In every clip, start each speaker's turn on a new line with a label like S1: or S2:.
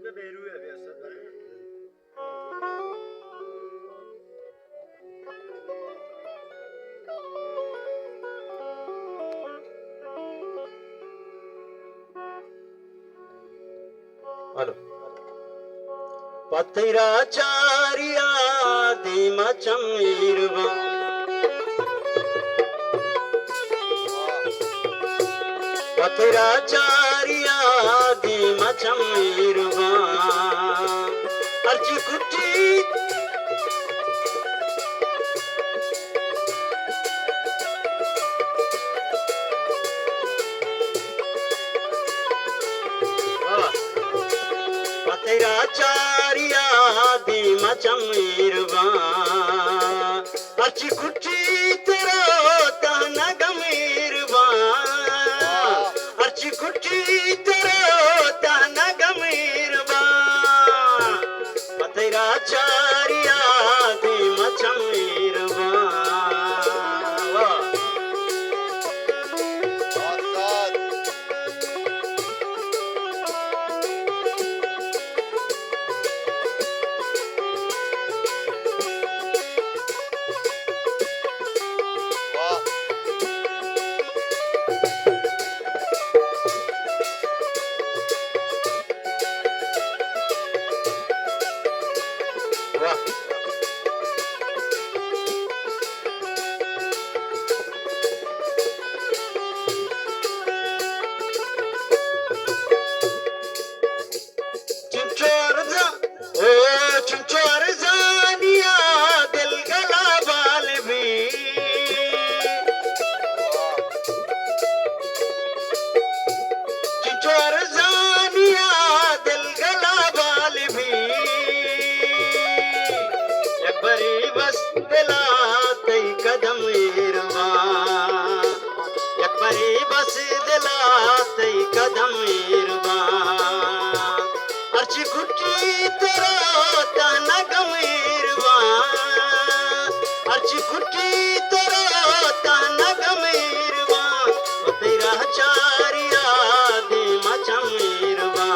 S1: पे बेरू है व्यस्त
S2: हेलो पतिराचार्या दिमचमीरवा पतिराचार्या दिमचमीरवा अर्ची कुटी पतिराचार्या दिमचमीरवा अर्ची कुटी तेरा तहना गमीरवा अर्ची कुटी तेरा तहना गमीरवा पतिराचार्या दिमचमीरवा बस दिलाते कदम इरवा अर्ची कुटी तेरा तहना गमीरवा अर्ची कुटी तेरा तहना गमीरवा तेरा चारिया दिमचमीरवा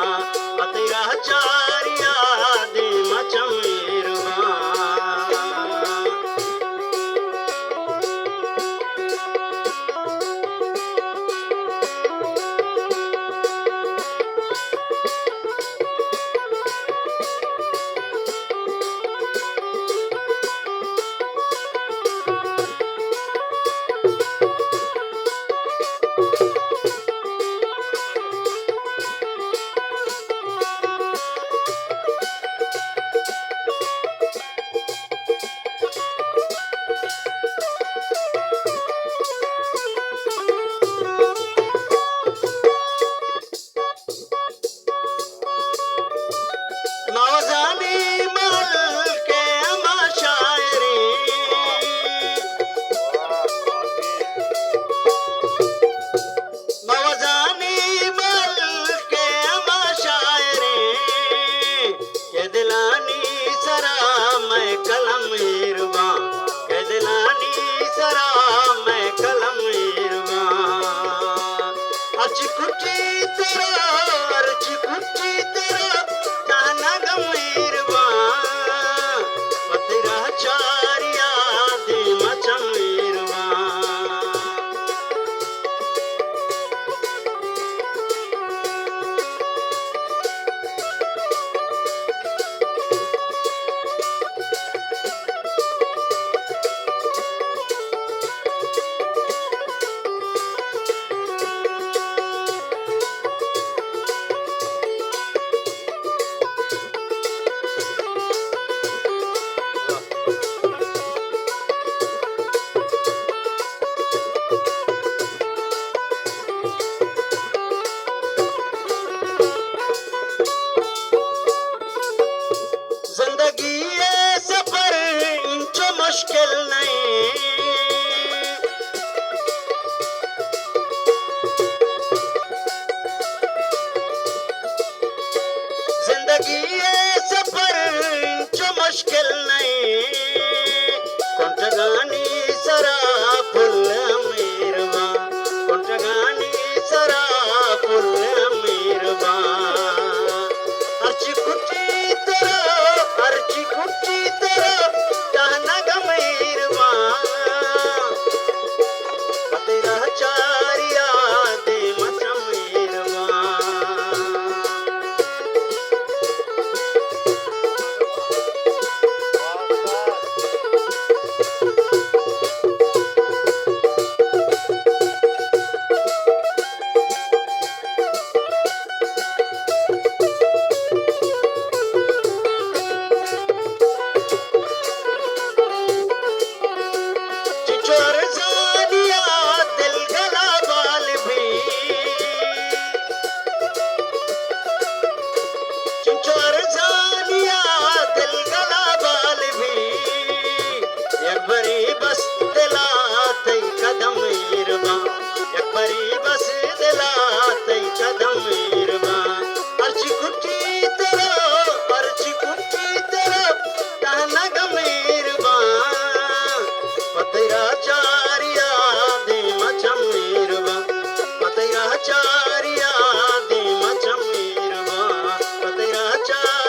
S2: तेरा चारिया दिमचमीरवा चुचोर जानिया दिल गला बाल भी चुचोर जानिया दिल गला बाल भी एक बरी बस दिलाते कदम इरबा एक बरी बस दिलाते कदम इरबा अर्ची कुटी तेरो कहना गमीरबा पतरा चारिया दे मचमीरबा पतरा चारिया दे मचमीरबा पतरा चारिया